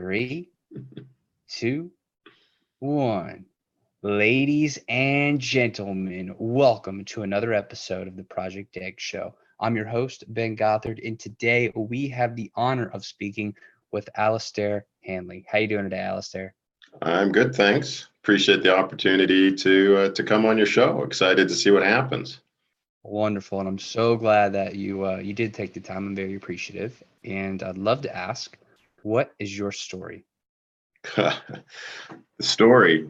3, 2, 1. Ladies and gentlemen, welcome to another episode of the Project Egg Show. I'm your host, Ben Gothard, and today we have the honor of speaking with Alastair Handley. How you doing today, Alastair? I'm good, thanks. Appreciate the opportunity to come on your show. Excited to see what happens. Wonderful, and I'm so glad that you did take the time. I'm very appreciative, and I'd love to ask, what is your story? The story's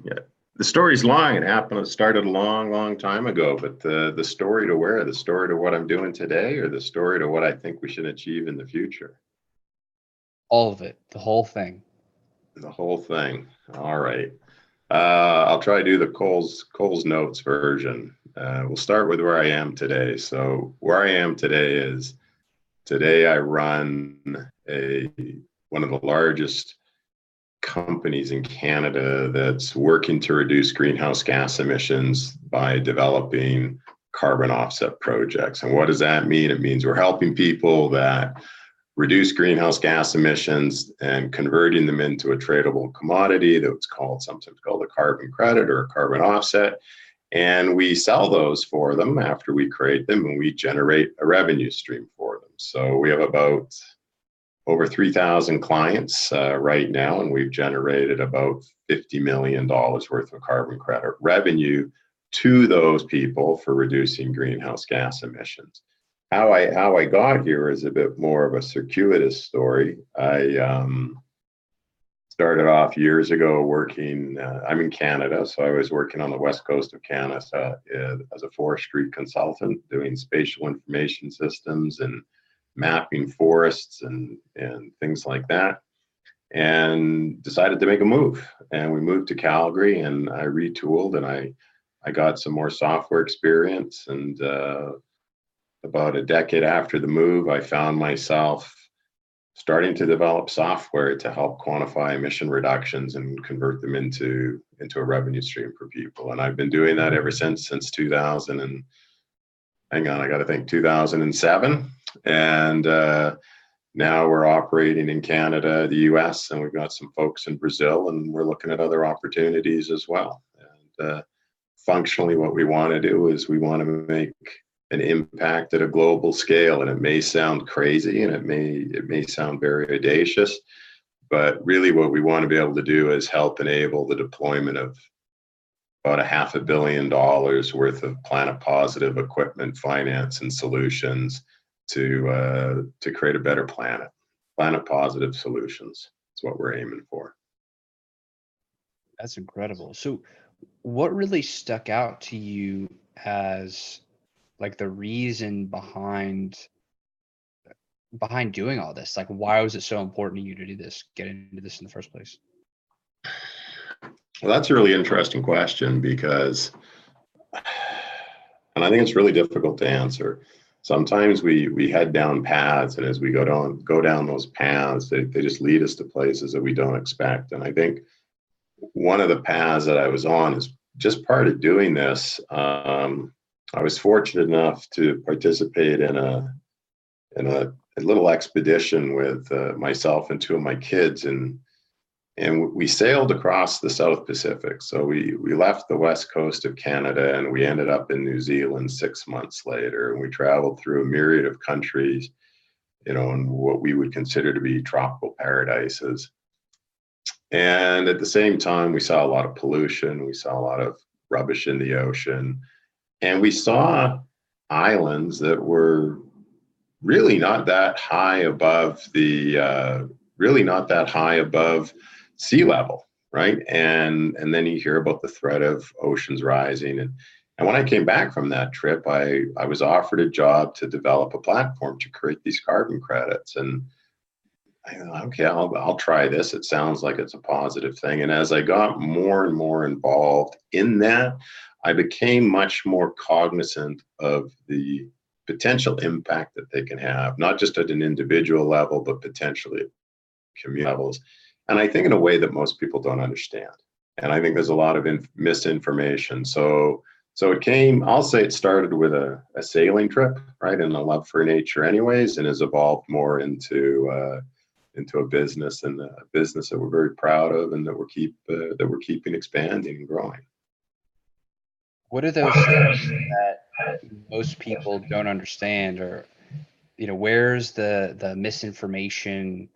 long. It started a long time ago, but the story to where? The story to what I'm doing today, or the story to what I think we should achieve in the future? All of it, the whole thing. The whole thing. All right. I'll try to do the Cole's Notes version. We'll start with where I am today. So where I am today is, today I run one of the largest companies in Canada that's working to reduce greenhouse gas emissions by developing carbon offset projects. And what does that mean? It means we're helping people that reduce greenhouse gas emissions and converting them into a tradable commodity that's sometimes called a carbon credit or a carbon offset. And we sell those for them after we create them, and we generate a revenue stream for them. So we have about over 3,000 clients right now, and we've generated about $50 million worth of carbon credit revenue to those people for reducing greenhouse gas emissions. How I got here is a bit more of a circuitous story. I started off years ago working, I'm in Canada, so I was working on the west coast of Canada as a forestry consultant, doing spatial information systems and mapping forests and things like that, and decided to make a move. And we moved to Calgary, and I retooled, and I got some more software experience. And about a decade after the move, I found myself starting to develop software to help quantify emission reductions and convert them into a revenue stream for people. And I've been doing that ever since 2000 and I got to think 2007. And now we're operating in Canada, the US, and we've got some folks in Brazil, and we're looking at other opportunities as well. And functionally, what we want to do is we want to make an impact at a global scale. And it may sound crazy, and it may sound very audacious, but really what we want to be able to do is help enable the deployment of about $500 million worth of planet positive equipment, finance, and solutions to create a better planet. Planet positive solutions is what we're aiming for. That's incredible. So what really stuck out to you as like the reason behind doing all this? Like, why was it so important to you to do this, get into this in the first place? Well, that's a really interesting question, because, and I think it's really difficult to answer. Sometimes we head down paths, and as we go down those paths, they just lead us to places that we don't expect. And I think one of the paths that I was on is just part of doing this. I was fortunate enough to participate in a little expedition with myself and two of my kids, and we sailed across the South Pacific. So we left the west coast of Canada, and we ended up in New Zealand 6 months later. And we traveled through a myriad of countries, in what we would consider to be tropical paradises. And at the same time, we saw a lot of pollution. We saw a lot of rubbish in the ocean. And we saw islands that were really not that high above sea level, right? And then you hear about the threat of oceans rising. And when I came back from that trip, I was offered a job to develop a platform to create these carbon credits. And I thought, okay, I'll try this. It sounds like it's a positive thing. And as I got more and more involved in that, I became much more cognizant of the potential impact that they can have, not just at an individual level, but potentially at community levels. And I think in a way that most people don't understand. And I think there's a lot of misinformation. So I'll say it started with a sailing trip, right? And a love for nature anyways, and has evolved more into into a business, and a business that we're very proud of, and that we're keeping expanding and growing. What are those things that most people don't understand, or where's the misinformation?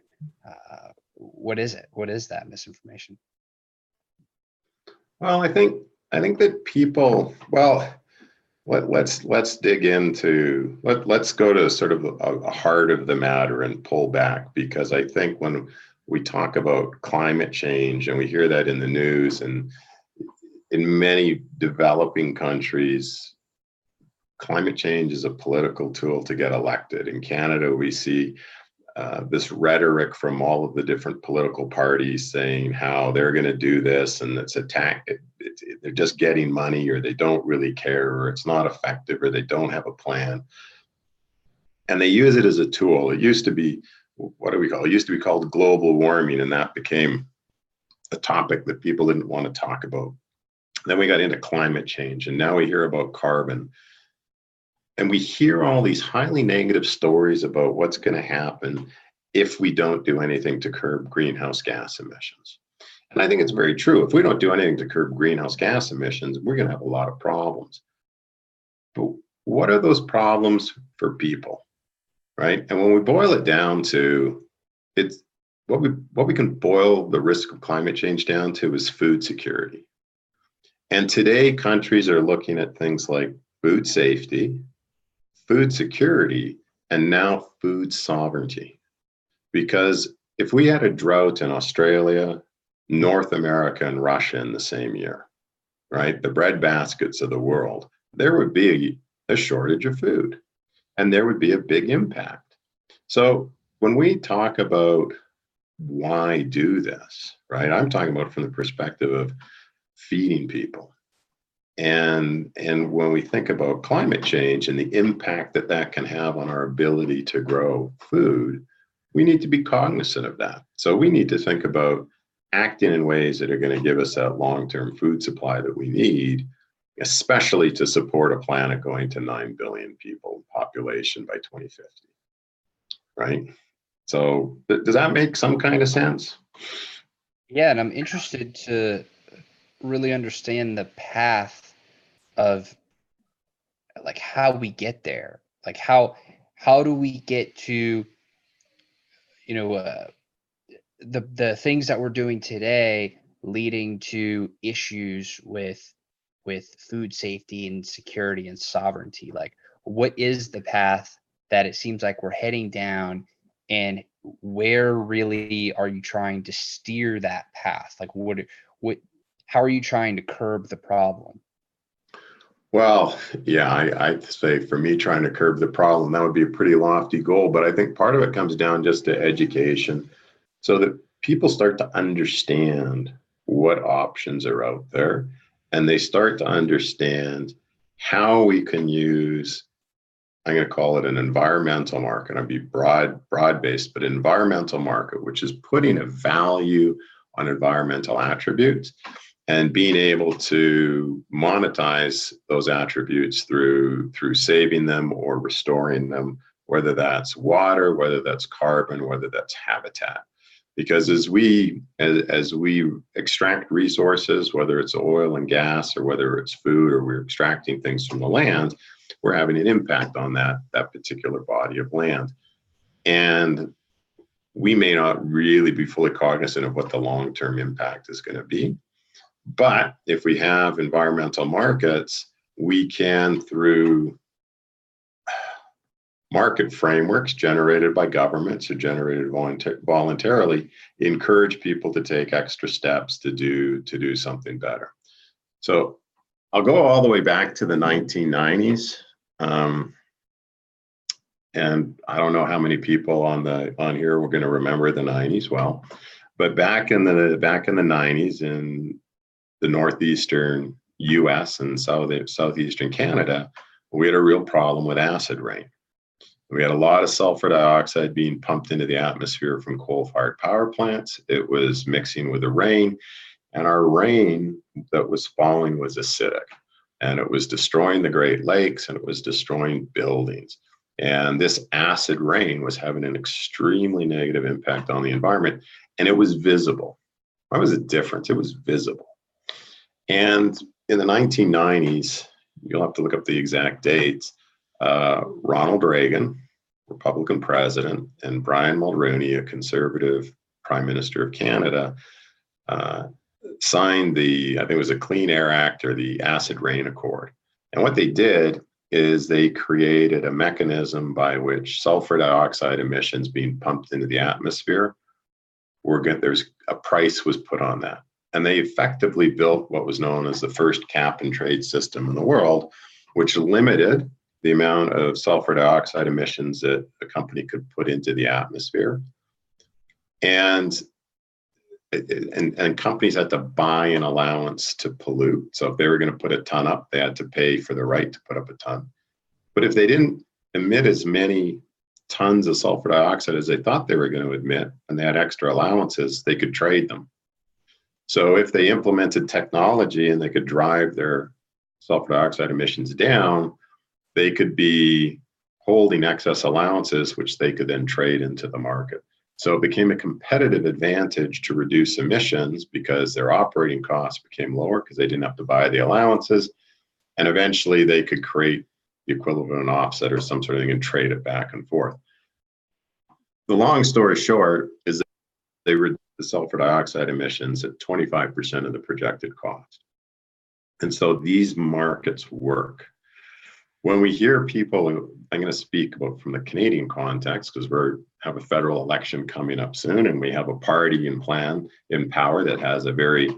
What is it? What is that misinformation? Well, I think that people, well, let's dig into, let's go to sort of a heart of the matter and pull back, because I think when we talk about climate change and we hear that in the news, and in many developing countries, climate change is a political tool to get elected. In Canada, we see this rhetoric from all of the different political parties saying how they're going to do this, and it's they're just getting money, or they don't really care, or it's not effective, or they don't have a plan. And they use it as a tool. It used to be, what do we call it? It used to be called global warming, and that became a topic that people didn't want to talk about. Then we got into climate change, and now we hear about carbon. And we hear all these highly negative stories about what's going to happen if we don't do anything to curb greenhouse gas emissions. And I think it's very true. If we don't do anything to curb greenhouse gas emissions, we're going to have a lot of problems. But what are those problems for people, right? And when we boil it down to, it's what we can boil the risk of climate change down to is food security. And today, countries are looking at things like food safety, food security, and now food sovereignty. Because if we had a drought in Australia, North America, and Russia in the same year, right, the breadbaskets of the world, there would be a shortage of food, and there would be a big impact. So when we talk about why do this, right, I'm talking about from the perspective of feeding people. And when we think about climate change and the impact that that can have on our ability to grow food, we need to be cognizant of that. So we need to think about acting in ways that are going to give us that long-term food supply that we need, especially to support a planet going to 9 billion people population by 2050, right? So does that make some kind of sense? Yeah, and I'm interested to really understand the path of like how we get there. Like how do we get to the things that we're doing today leading to issues with food safety and security and sovereignty? Like, what is the path that it seems like we're heading down, and where really are you trying to steer that path? Like, how are you trying to curb the problem? Well, yeah, I'd say for me, trying to curb the problem, that would be a pretty lofty goal. But I think part of it comes down just to education, so that people start to understand what options are out there, and they start to understand how we can use, I'm going to call it an environmental market. I'd be broad-based, but an environmental market, which is putting a value on environmental attributes and being able to monetize those attributes through saving them or restoring them, whether that's water, whether that's carbon, whether that's habitat. Because as we extract resources, whether it's oil and gas, or whether it's food, or we're extracting things from the land, we're having an impact on that particular body of land. And we may not really be fully cognizant of what the long-term impact is going to be. But if we have environmental markets, we can, through market frameworks generated by governments or generated voluntarily, encourage people to take extra steps to do something better. So I'll go all the way back to the 1990s. And I don't know how many people on here were going to remember the 90s well, but back in the 90s in the northeastern US and southeastern Canada, we had a real problem with acid rain. We had a lot of sulfur dioxide being pumped into the atmosphere from coal-fired power plants. It was mixing with the rain, and our rain that was falling was acidic, and it was destroying the Great Lakes, and it was destroying buildings. And this acid rain was having an extremely negative impact on the environment, and it was visible. Why was it different? It was visible. And in the 1990s, you'll have to look up the exact dates, Ronald Reagan, Republican president, and Brian Mulroney, a conservative prime minister of Canada, signed I think it was a Clean Air Act or the Acid Rain Accord. And what they did is they created a mechanism by which sulfur dioxide emissions being pumped into the atmosphere there's a price was put on that. And they effectively built what was known as the first cap and trade system in the world, which limited the amount of sulfur dioxide emissions that a company could put into the atmosphere. And companies had to buy an allowance to pollute. So if they were going to put a ton up, they had to pay for the right to put up a ton. But if they didn't emit as many tons of sulfur dioxide as they thought they were going to emit, and they had extra allowances, they could trade them. So if they implemented technology and they could drive their sulfur dioxide emissions down, they could be holding excess allowances, which they could then trade into the market. So it became a competitive advantage to reduce emissions because their operating costs became lower because they didn't have to buy the allowances. And eventually they could create the equivalent of an offset or some sort of thing and trade it back and forth. The long story short is that they reduced the sulfur dioxide emissions at 25% of the projected cost. And so these markets work. When we hear people, I'm going to speak about from the Canadian context because we have a federal election coming up soon, and we have a party in power that has a very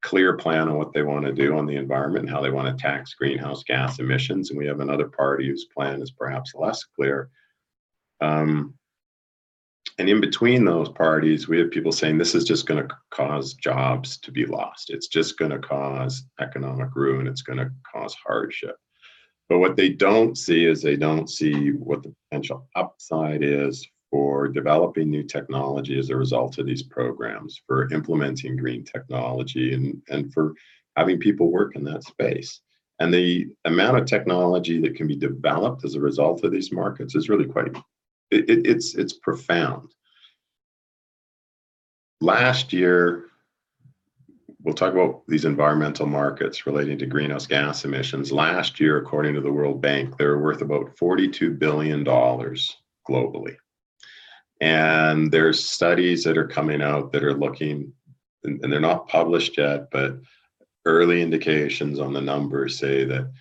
clear plan on what they want to do on the environment and how they want to tax greenhouse gas emissions. And we have another party whose plan is perhaps less clear. And in between those parties, we have people saying this is just going to cause jobs to be lost. It's just going to cause economic ruin. It's going to cause hardship. But what they don't see is they don't see what the potential upside is for developing new technology as a result of these programs, for implementing green technology, and for having people work in that space. And the amount of technology that can be developed as a result of these markets is really quite, it's profound. Last year, we'll talk about these environmental markets relating to greenhouse gas emissions. Last year, according to the World Bank, they were worth about $42 billion globally. And there's studies that are coming out that are looking, and they're not published yet, but early indications on the numbers say that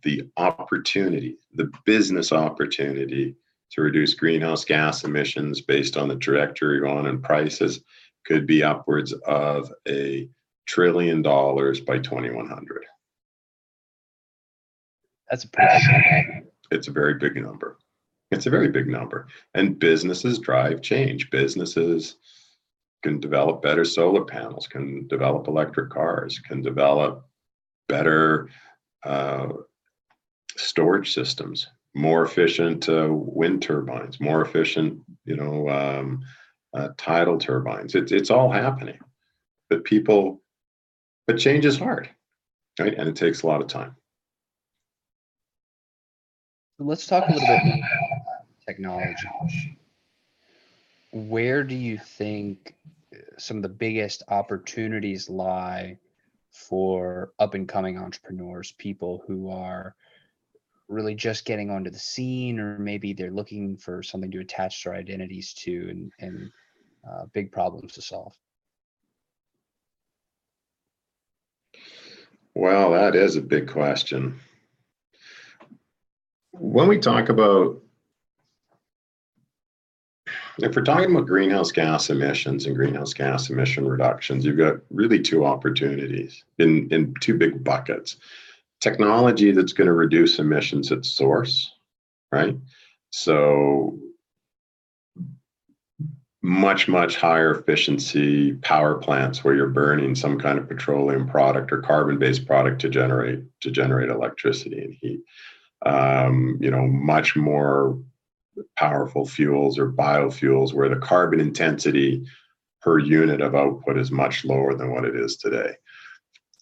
the opportunity, the business opportunity to reduce greenhouse gas emissions based on the trajectory we're on and prices could be upwards of $1 trillion by 2100. That's a pretty big number. It's a very big number. It's a very big number. And businesses drive change. Businesses can develop better solar panels, can develop electric cars, can develop better storage systems, more efficient wind turbines, more efficient, tidal turbines. It's all happening. But change is hard, right? And it takes a lot of time. Let's talk a little bit more about technology. Where do you think some of the biggest opportunities lie for up and coming entrepreneurs, people who are really just getting onto the scene, or maybe they're looking for something to attach their identities to and big problems to solve? Well, that is a big question. When we talk about, if we're talking about greenhouse gas emissions and greenhouse gas emission reductions, you've got really two opportunities in two big buckets. Technology that's going to reduce emissions at source, right? So much higher efficiency power plants where you're burning some kind of petroleum product or carbon-based product to generate electricity and heat. Much more powerful fuels or biofuels where the carbon intensity per unit of output is much lower than what it is today.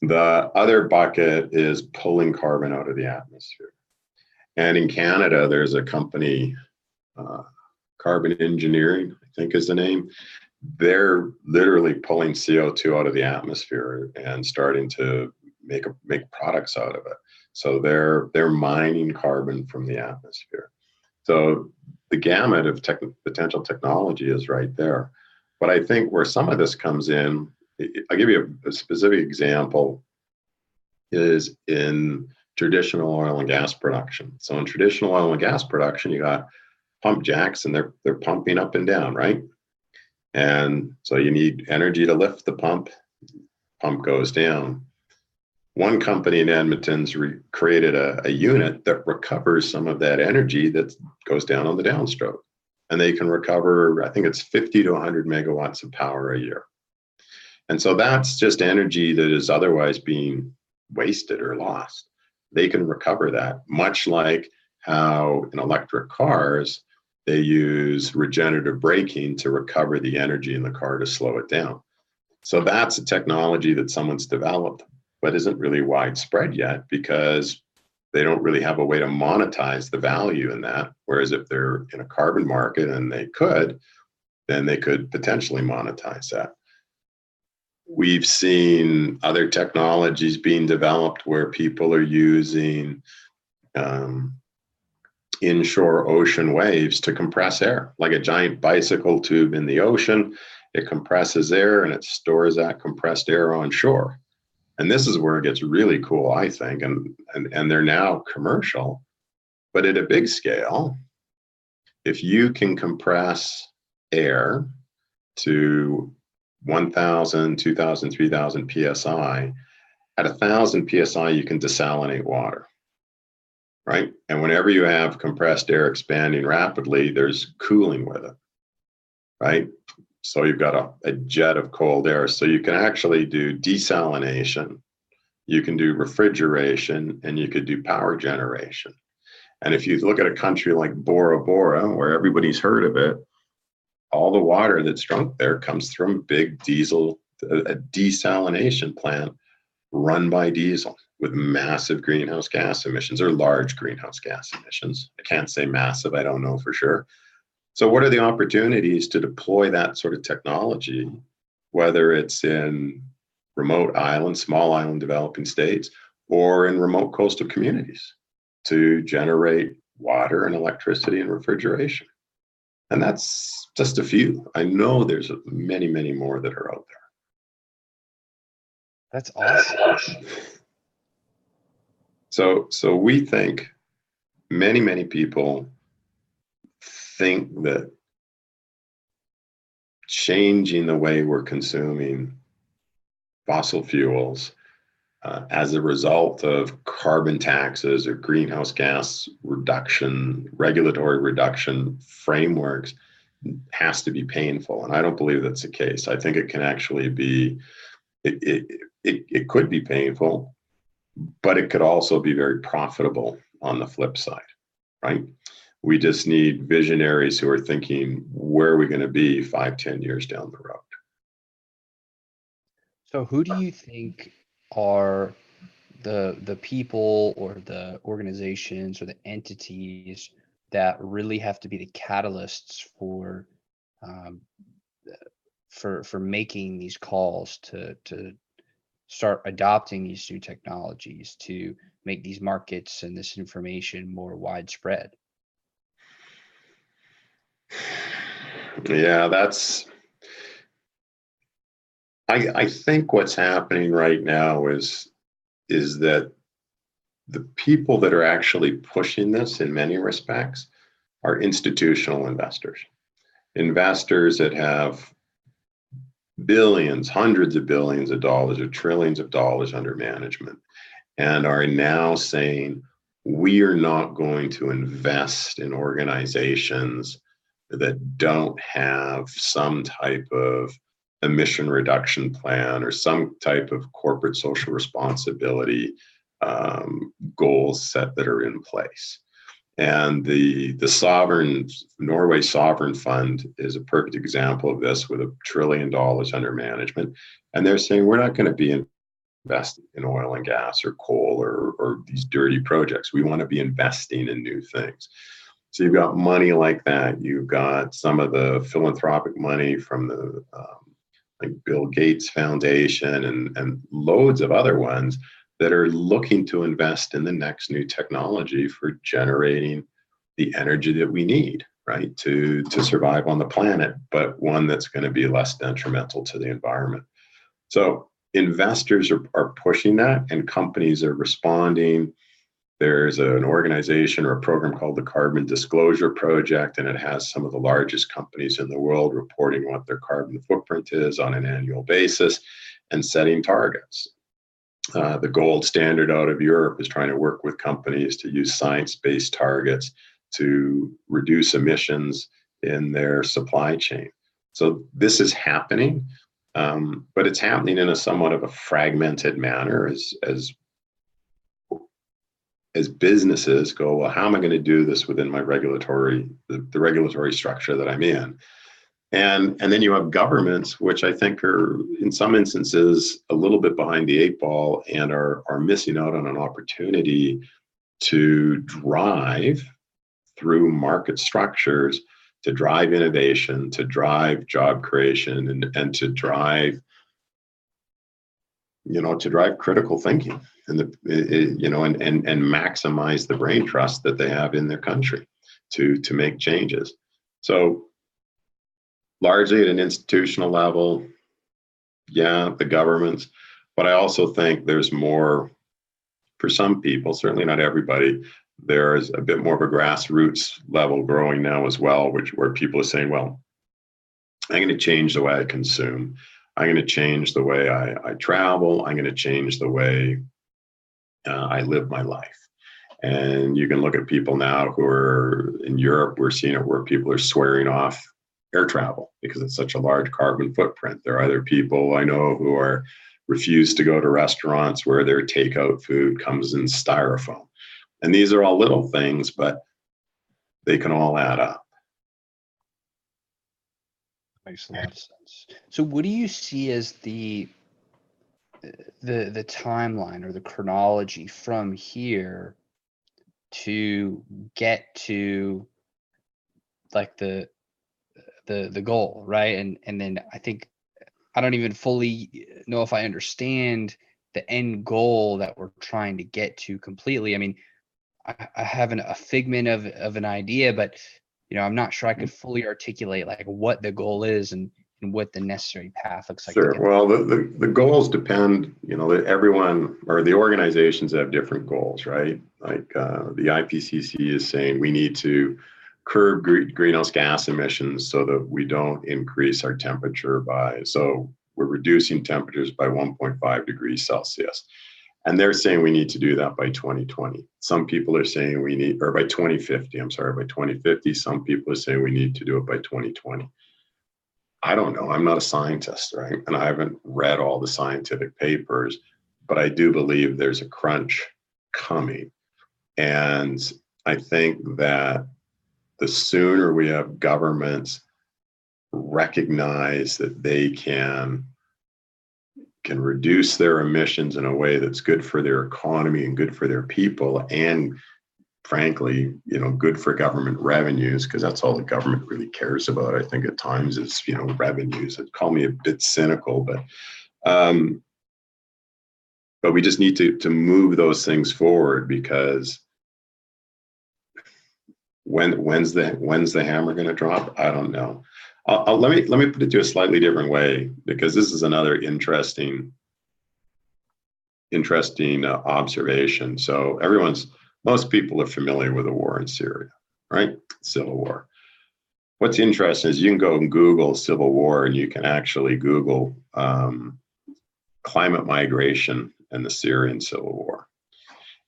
The other bucket is pulling carbon out of the atmosphere. And in Canada, there's a company, Carbon Engineering, I think is the name. They're literally pulling CO2 out of the atmosphere and starting to make products out of it. So they're mining carbon from the atmosphere. So the gamut of potential technology is right there. But I think where some of this comes in, I'll give you a specific example, is in traditional oil and gas production. So in traditional oil and gas production, you got pump jacks and they're pumping up and down, right? And so you need energy to lift the pump goes down. One company in Edmonton's created a unit that recovers some of that energy that goes down on the downstroke. And they can recover, I think it's 50 to 100 megawatts of power a year. And so that's just energy that is otherwise being wasted or lost. They can recover that, much like how in electric cars, they use regenerative braking to recover the energy in the car to slow it down. So that's a technology that someone's developed, but isn't really widespread yet because they don't really have a way to monetize the value in that. Whereas if they're in a carbon market and they could, then they could potentially monetize that. We've seen other technologies being developed where people are using inshore ocean waves to compress air, like a giant bicycle tube in the ocean. It compresses air and it stores that compressed air on shore. And this is where it gets really cool, I think, and they're now commercial. But at a big scale, if you can compress air to 1,000, 2,000, 3,000 PSI, at 1,000 PSI, you can desalinate water, right? And whenever you have compressed air expanding rapidly, there's cooling with it, right? So you've got a jet of cold air. So you can actually do desalination, you can do refrigeration, and you could do power generation. And if you look at a country like Bora Bora, where everybody's heard of it, all the water that's drunk there comes from a big a desalination plant run by diesel with massive greenhouse gas emissions, or large greenhouse gas emissions. I can't say massive, I don't know for sure. So what are the opportunities to deploy that sort of technology, whether it's in remote islands, small island developing states, or in remote coastal communities to generate water and electricity and refrigeration? And that's just a few. I know there's many, many more that are out there. That's awesome. So we think, many people think that changing the way we're consuming fossil fuels as a result of carbon taxes or greenhouse gas reduction, regulatory reduction frameworks has to be painful. And I don't believe that's the case. I think it can actually be, it could be painful, but it could also be very profitable on the flip side, right? We just need visionaries who are thinking, where are we going to be 5-10 years down the road? So who do you think are the people or the organizations or the entities that really have to be the catalysts for making these calls to start adopting these new technologies to make these markets and this information more widespread? Yeah, I think what's happening right now is that the people that are actually pushing this in many respects are institutional investors that have billions, hundreds of billions of dollars or trillions of dollars under management, and are now saying, we are not going to invest in organizations that don't have some type of emission reduction plan or some type of corporate social responsibility goals set that are in place. And the sovereign, Norway Sovereign Fund is a perfect example of this, with $1 trillion under management. And they're saying, we're not going to be invest in oil and gas or coal or these dirty projects. We want to be investing in new things. So you've got money like that. You've got some of the philanthropic money from the like Bill Gates Foundation and loads of other ones that are looking to invest in the next new technology for generating the energy that we need, right, to survive on the planet, but one that's going to be less detrimental to the environment. So investors are pushing that, and companies are responding. There's an organization or a program called the Carbon Disclosure Project, and it has some of the largest companies in the world reporting what their carbon footprint is on an annual basis and setting targets. The gold standard out of Europe is trying to work with companies to use science-based targets to reduce emissions in their supply chain. So this is happening, but it's happening in a somewhat of a fragmented manner as businesses go, well, how am I going to do this within my the regulatory structure that I'm in? And then you have governments, which I think are in some instances a little bit behind the eight ball and are missing out on an opportunity to drive through market structures, to drive innovation, to drive job creation, and to drive, to drive critical thinking and and maximize the brain trust that they have in their country to make changes. So largely at an institutional level, yeah, the governments, but I also think there's more for some people, certainly not everybody. There's a bit more of a grassroots level growing now as well, where people are saying, well, I'm going to change the way I consume. I'm going to change the way I travel. I'm going to change the way I live my life. And you can look at people now who are in Europe. We're seeing it where people are swearing off air travel because it's such a large carbon footprint. There are other people I know who refuse to go to restaurants where their takeout food comes in styrofoam. And these are all little things, but they can all add up. Makes a lot of sense. So what do you see as the timeline or the chronology from here to get to like the goal, right? And then I think I don't even fully know if I understand the end goal that we're trying to get to completely. I mean, I have a figment of an idea, but I'm not sure I could fully articulate like what the goal is and what the necessary path looks like. Sure. Well, the goals depend, everyone or the organizations have different goals, right? Like the IPCC is saying we need to curb greenhouse gas emissions so that we don't increase our temperature so we're reducing temperatures by 1.5 degrees Celsius. And they're saying we need to do that by 2020. Some people are saying by 2050, by 2050. Some people are saying we need to do it by 2020. I don't know. I'm not a scientist, right? And I haven't read all the scientific papers, but I do believe there's a crunch coming. And I think that the sooner we have governments recognize that they can reduce their emissions in a way that's good for their economy and good for their people, and frankly, good for government revenues, because that's all the government really cares about. I think at times is, revenues. It call me a bit cynical, but we just need to move those things forward, because when's the hammer going to drop? I don't know. Let me put it to a slightly different way, because this is another interesting observation. So most people are familiar with the war in Syria, right? Civil war. What's interesting is you can go and Google civil war, and you can actually Google climate migration and the Syrian civil war.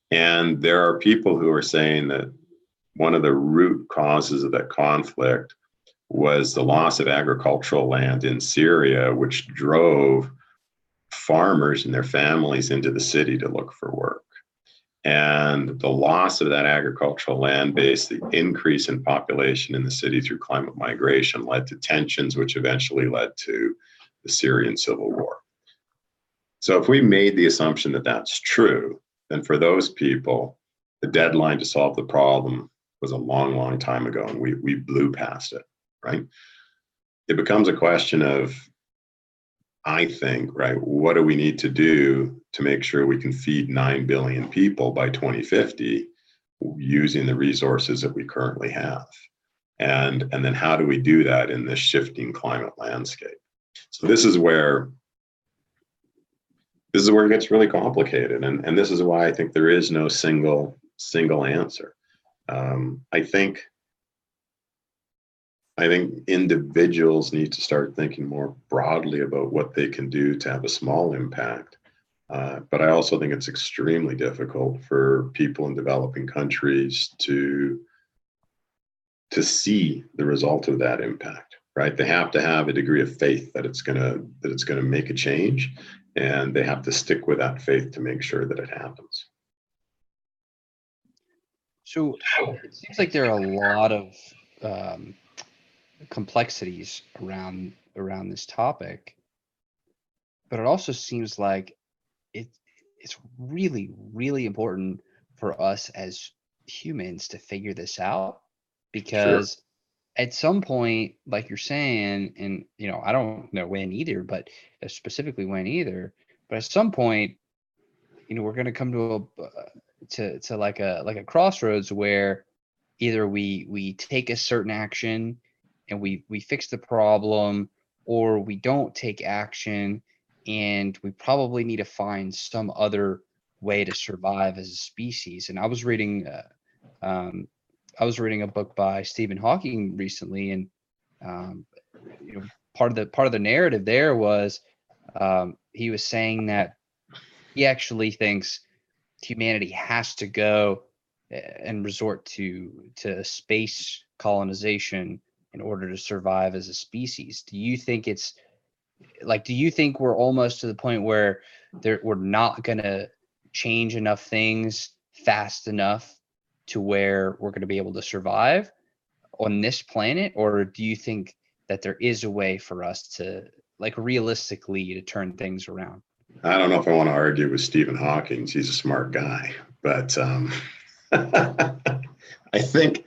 And there are people who are saying that one of the root causes of that conflict was the loss of agricultural land in Syria, which drove farmers and their families into the city to look for work. And the loss of that agricultural land base, the increase in population in the city through climate migration, led to tensions, which eventually led to the Syrian civil war. So if we made the assumption that that's true, then for those people, the deadline to solve the problem was a long, long time ago, and we blew past it, right? It becomes a question of, I think, right, what do we need to do to make sure we can feed 9 billion people by 2050 using the resources that we currently have? And then how do we do that in this shifting climate landscape? So this is where it gets really complicated. And this is why I think there is no single answer. I think individuals need to start thinking more broadly about what they can do to have a small impact. But I also think it's extremely difficult for people in developing countries to see the result of that impact, right? They have to have a degree of faith that it's gonna make a change, and they have to stick with that faith to make sure that it happens. So it seems like there are a lot of complexities around this topic, but it also seems like it's really, really important for us as humans to figure this out, because Sure. at some point, like you're saying, and I don't know when either, but specifically when either, but at some point, we're going to come to like a crossroads where either we take a certain action and we fix the problem, or we don't take action and we probably need to find some other way to survive as a species. And I was reading a book by Stephen Hawking recently, and part of the narrative there was he was saying that he actually thinks humanity has to go and resort to space colonization in order to survive as a species. Do you think we're almost to the point where we're not going to change enough things fast enough to where we're going to be able to survive on this planet? Or do you think that there is a way for us to, like, realistically, to turn things around? I don't know if I want to argue with Stephen Hawking. He's a smart guy, but I think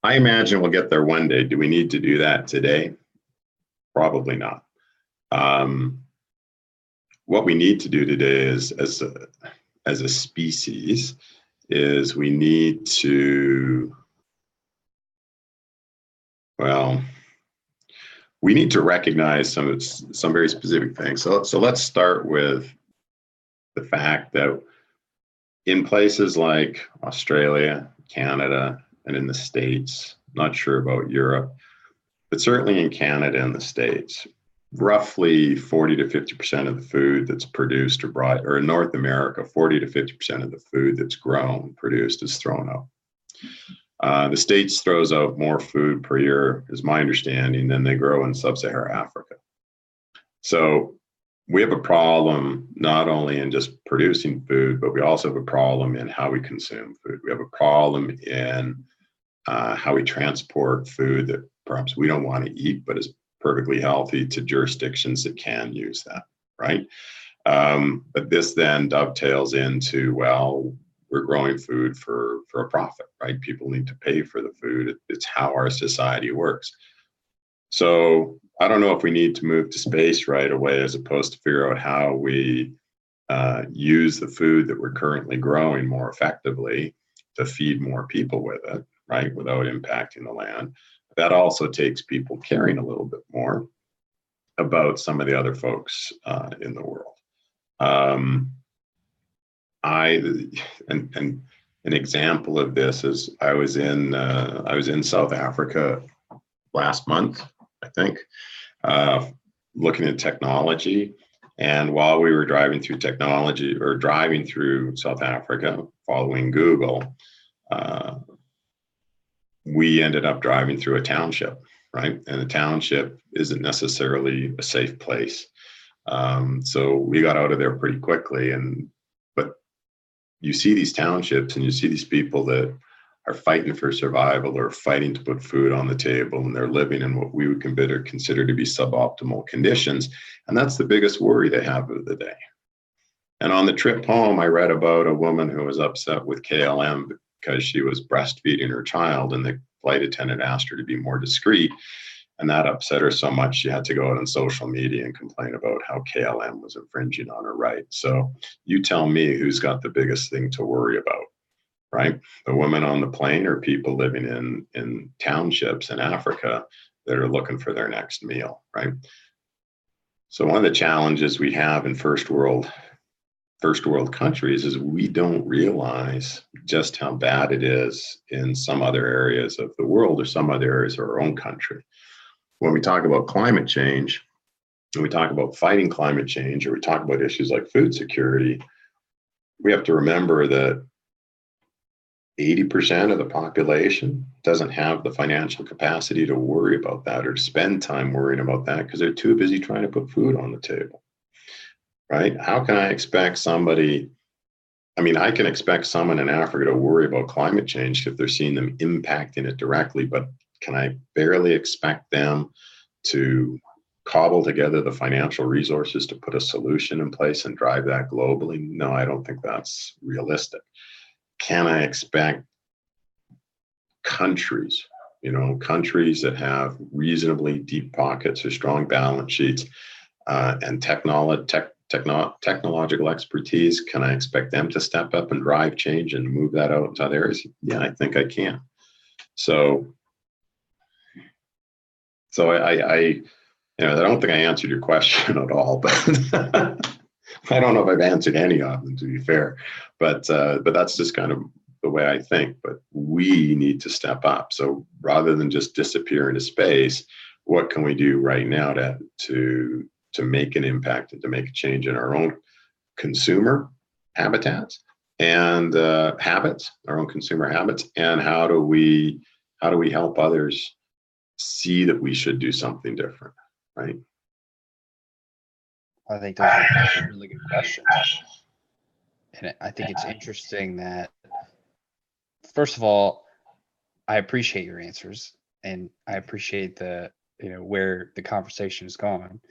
I imagine we'll get there one day. Do we need to do that today? Probably not. What we need to do today is, as a species, is we need to, well, we need to recognize some very specific things. So let's start with the fact that in places like Australia, Canada, and in the States, not sure about Europe, but certainly in Canada and the States, roughly 40 to 50% of the food that's produced or brought, or in North America, 40 to 50% of the food that's grown, produced, is thrown out. The States throws out more food per year, is my understanding, than they grow in sub-Saharan Africa. So we have a problem not only in just producing food, but we also have a problem in how we consume food. We have a problem in how we transport food that perhaps we don't want to eat, but is perfectly healthy, to jurisdictions that can use that, right? But this then dovetails into, well, we're growing food for a profit, right? People need to pay for the food. It's how our society works. So I don't know if we need to move to space right away, as opposed to figure out how we use the food that we're currently growing more effectively to feed more people with it, right, without impacting the land. That also takes people caring a little bit more about some of the other folks in the world. And an example of this is I was in South Africa last month, I think, looking at technology. And while we were driving through South Africa, following Google, we ended up driving through a township, right? And the township isn't necessarily a safe place. So we got out of there pretty quickly. But you see these townships and you see these people that are fighting for survival or fighting to put food on the table, and they're living in what we would consider to be suboptimal conditions. And that's the biggest worry they have of the day. And on the trip home, I read about a woman who was upset with KLM because she was breastfeeding her child, and the flight attendant asked her to be more discreet. And that upset her so much she had to go out on social media and complain about how KLM was infringing on her rights. So you tell me who's got the biggest thing to worry about, right? The women on the plane or people living in townships in Africa that are looking for their next meal, right? So one of the challenges we have in first world countries is we don't realize just how bad it is in some other areas of the world or some other areas of our own country. When we talk about climate change, and we talk about fighting climate change, or we talk about issues like food security, we have to remember that 80% of the population doesn't have the financial capacity to worry about that or to spend time worrying about that because they're too busy trying to put food on the table, right? How can I expect somebody, I can expect someone in Africa to worry about climate change if they're seeing them impacting it directly, but can I barely expect them to cobble together the financial resources to put a solution in place and drive that globally? No, I don't think that's realistic. Can I expect countries that have reasonably deep pockets or strong balance sheets and technological expertise, can I expect them to step up and drive change and move that out into other areas? Yeah, I think I can. So I don't think I answered your question at all, but I don't know if I've answered any of them, to be fair. But that's just kind of the way I think. But we need to step up. So rather than just disappear into space, what can we do right now to make an impact and to make a change in our own consumer habitats and habits, our own consumer habits, and how do we help others see that we should do something different, right? I think those are really good questions. And I think it's interesting that, first of all, I appreciate your answers and I appreciate where the conversation has gone.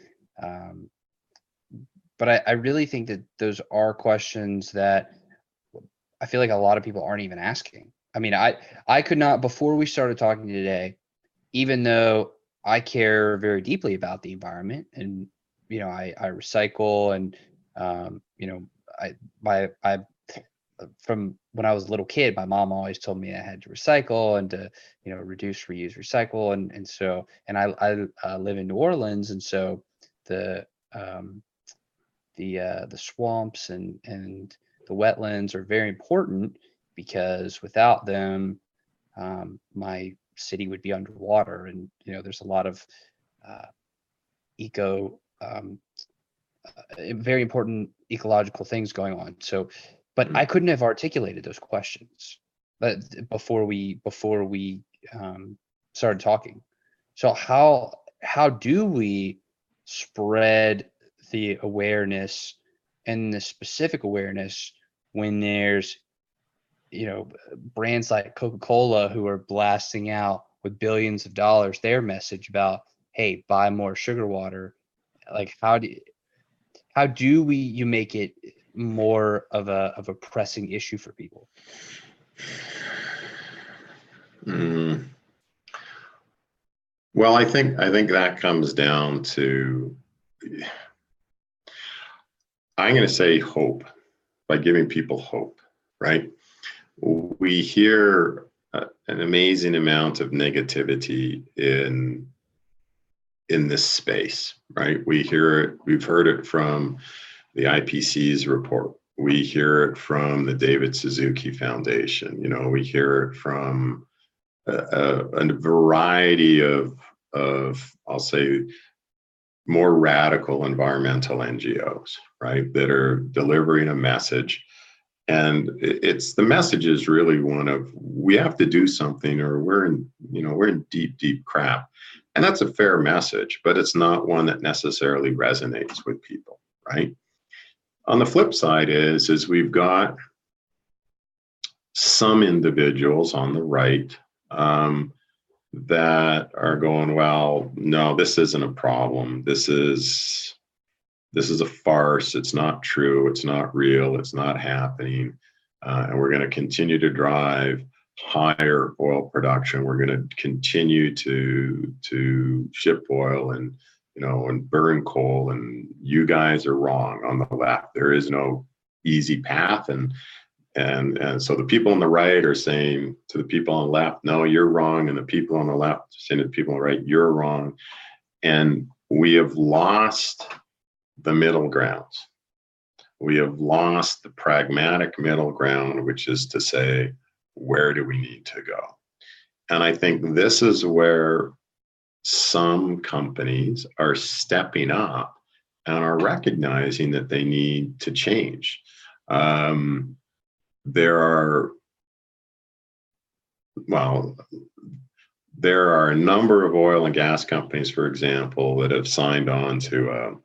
But I really think that those are questions that I feel like a lot of people aren't even asking. I could not, before we started talking today, even though I care very deeply about the environment and, I recycle and, I from when I was a little kid, my mom always told me I had to recycle and to, reduce, reuse, recycle. And I live in New Orleans. And so the swamps and the wetlands are very important because without them, my city would be underwater, and there's a lot of very important ecological things going on. So, but I couldn't have articulated those questions before we started talking. So how do we spread the awareness and the specific awareness when there's brands like Coca-Cola who are blasting out with billions of dollars their message about, hey, buy more sugar water? Like how do you make it more of a pressing issue for people? Well, I think that comes down to, I'm going to say hope, by giving people hope, right? We hear an amazing amount of negativity in this space, right? We've heard it from the IPCC's report. We hear it from the David Suzuki Foundation. We hear it from a variety of I'll say more radical environmental NGOs, right, that are delivering a message. And the message is really one of, we have to do something or we're in deep, deep crap. And that's a fair message, but it's not one that necessarily resonates with people, right? On the flip side is we've got some individuals on the right that are going, well, no, this isn't a problem. This is a farce. It's not true. It's not real. It's not happening. And we're going to continue to drive higher oil production. We're going to continue to ship oil and burn coal. And you guys are wrong on the left. There is no easy path. And so the people on the right are saying to the people on the left, no, you're wrong. And the people on the left are saying to the people on the right, you're wrong. And we have lost the middle grounds. We have lost the pragmatic middle ground, which is to say, where do we need to go? And I think this is where some companies are stepping up and are recognizing that they need to change. There are a number of oil and gas companies, for example, that have signed on to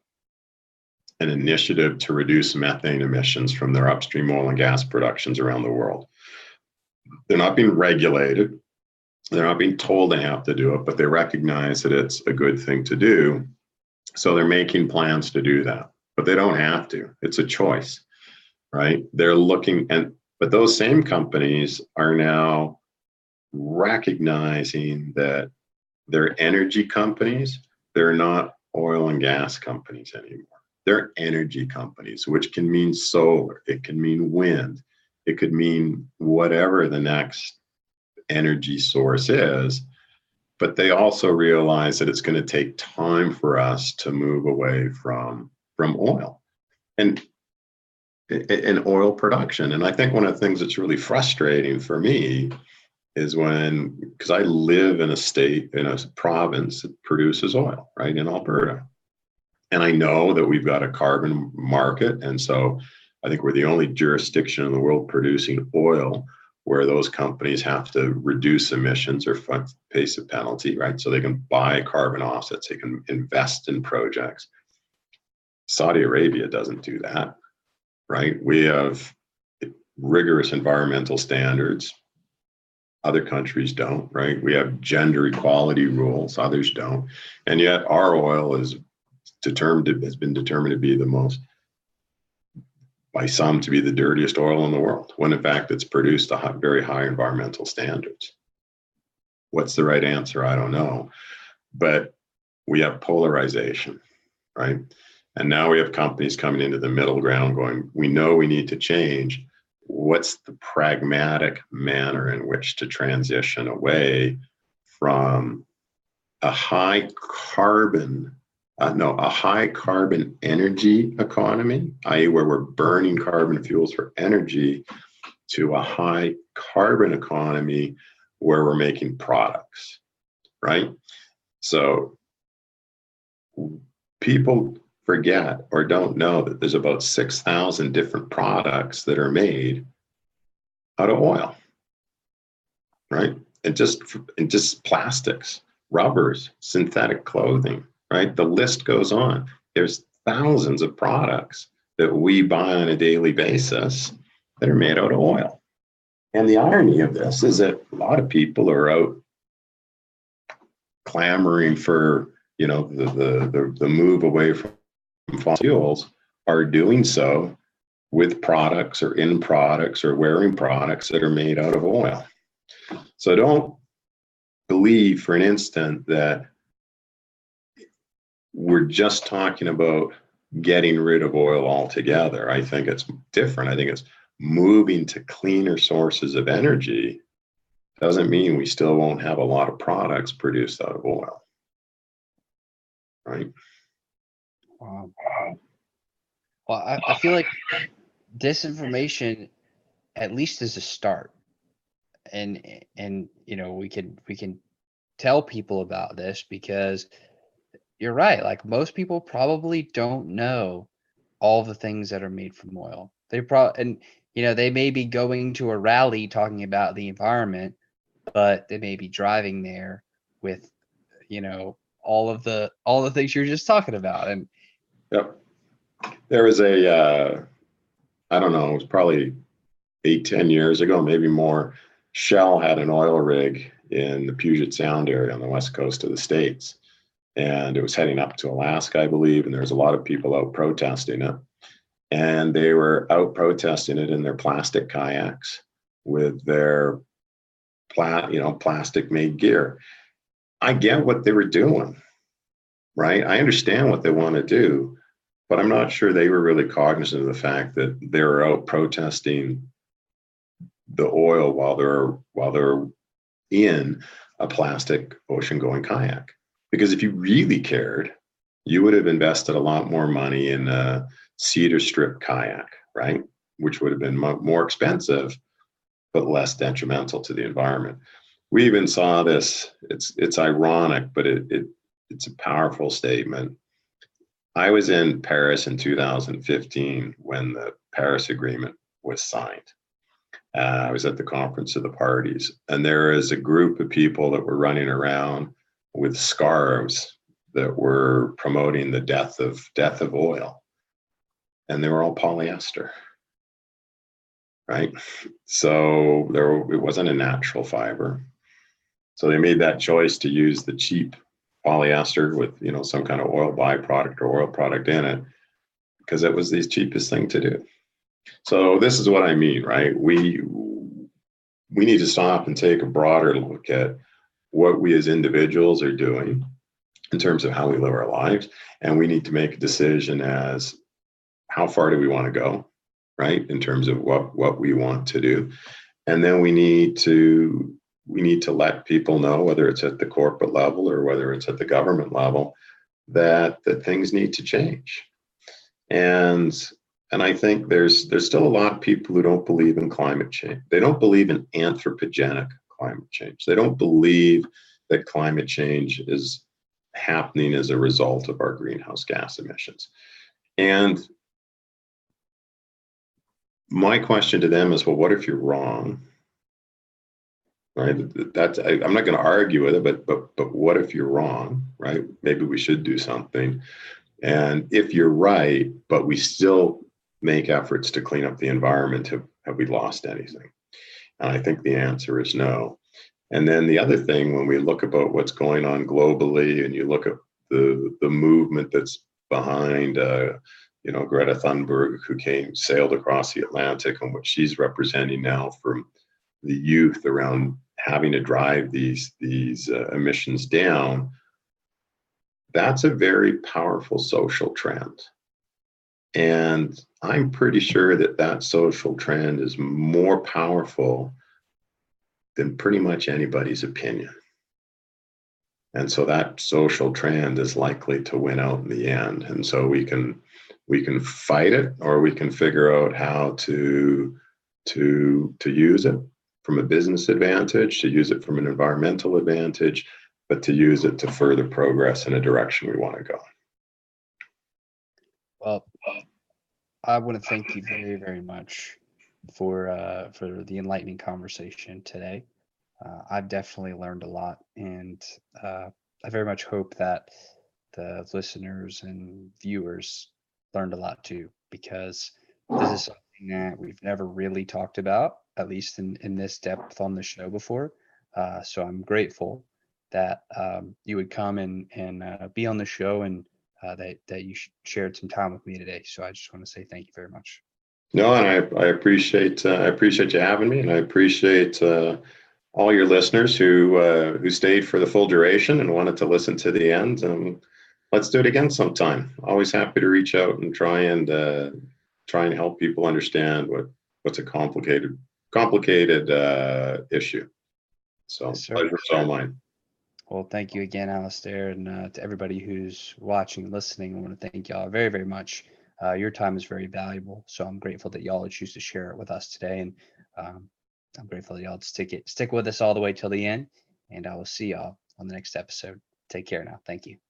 an initiative to reduce methane emissions from their upstream oil and gas productions around the world. They're not being regulated. They're not being told they have to do it, but they recognize that it's a good thing to do. So they're making plans to do that, but they don't have to. It's a choice, right? They're looking, but those same companies are now recognizing that they're energy companies. They're not oil and gas companies anymore. They're energy companies, which can mean solar, it can mean wind, it could mean whatever the next energy source is. But they also realize that it's going to take time for us to move away from oil and oil production. And I think one of the things that's really frustrating for me is because I live in a state, in a province that produces oil, right, in Alberta. And I know that we've got a carbon market. And so I think we're the only jurisdiction in the world producing oil where those companies have to reduce emissions or face a penalty, right? So they can buy carbon offsets, they can invest in projects. Saudi Arabia doesn't do that, right? We have rigorous environmental standards. Other countries don't, right? We have gender equality rules, others don't. And yet our oil has been determined to be the most, by some, to be the dirtiest oil in the world, when in fact it's produced to very high environmental standards. What's the right answer? I don't know. But we have polarization, right? And now we have companies coming into the middle ground going, we know we need to change. What's the pragmatic manner in which to transition away from a high carbon energy economy, i.e. where we're burning carbon fuels for energy, to a high carbon economy where we're making products, right? So people forget or don't know that there's about 6,000 different products that are made out of oil, right? And just plastics, rubbers, synthetic clothing, right? The list goes on. There's thousands of products that we buy on a daily basis that are made out of oil. And the irony of this is that a lot of people are out clamoring for, the move away from fossil fuels, are doing so with products or in products or wearing products that are made out of oil. So don't believe for an instant that we're just talking about getting rid of oil altogether. I think it's different. I think it's moving to cleaner sources of energy. Doesn't mean we still won't have a lot of products produced out of oil, right? Wow. Well, I feel like disinformation at least is a start, and we can tell people about this, because you're right. Like, most people probably don't know all the things that are made from oil. They they may be going to a rally talking about the environment, but they may be driving there with, all the things you're just talking about. And yep, there was I don't know, it was probably 8-10 years ago, maybe more, Shell had an oil rig in the Puget Sound area on the west coast of the States. And it was heading up to Alaska, I believe, and there was a lot of people out protesting it. And they were out protesting it in their plastic kayaks with their plastic made gear. I get what they were doing, right? I understand what they want to do, but I'm not sure they were really cognizant of the fact that they were out protesting the oil while they're in a plastic ocean going kayak. Because if you really cared, you would have invested a lot more money in a cedar strip kayak, right? Which would have been more expensive, but less detrimental to the environment. We even saw this. It's ironic, but it's a powerful statement. I was in Paris in 2015 when the Paris Agreement was signed. I was at the Conference of the Parties, and there is a group of people that were running around with scarves that were promoting the death of oil, and they were all polyester, right? So it wasn't a natural fiber. So they made that choice to use the cheap polyester with some kind of oil byproduct or oil product in it, because it was the cheapest thing to do. So this is what I mean, right? We need to stop and take a broader look at what we as individuals are doing in terms of how we live our lives, and we need to make a decision as how far do we want to go, right? In terms of what we want to do, and then we need to let people know, whether it's at the corporate level or whether it's at the government level, that things need to change. And I think there's still a lot of people who don't believe in climate change. They don't believe in anthropogenic climate change. They don't believe that climate change is happening as a result of our greenhouse gas emissions. And my question to them is, well, what if you're wrong? Right? I'm not going to argue with it, but what if you're wrong, right? Maybe we should do something. And if you're right, but we still make efforts to clean up the environment, have we lost anything? And I think the answer is no. And then the other thing, when we look about what's going on globally, and you look at the movement that's behind, Greta Thunberg, who sailed across the Atlantic, and what she's representing now from the youth around having to drive these emissions down, that's a very powerful social trend. And I'm pretty sure that social trend is more powerful than pretty much anybody's opinion. And so that social trend is likely to win out in the end. And so we can fight it, or we can figure out how to use it from a business advantage, to use it from an environmental advantage, but to use it to further progress in a direction we want to go. Well, I want to thank you very, very much for the enlightening conversation today. I've definitely learned a lot, and I very much hope that the listeners and viewers learned a lot too, because this is something that we've never really talked about, at least in this depth on the show before. So I'm grateful that you would come and be on the show, and that you shared some time with me today. So I just want to say thank you very much. No, and I appreciate you having me, and I appreciate all your listeners who stayed for the full duration and wanted to listen to the end. Let's do it again sometime. Always happy to reach out and try and help people understand what's a complicated issue. So Yes, pleasure's all mine. Well, thank you again, Alastair, and to everybody who's watching and listening. I want to thank y'all very, very much. Your time is very valuable, so I'm grateful that y'all choose to share it with us today, and I'm grateful that y'all stick with us all the way till the end. And I will see y'all on the next episode. Take care now. Thank you.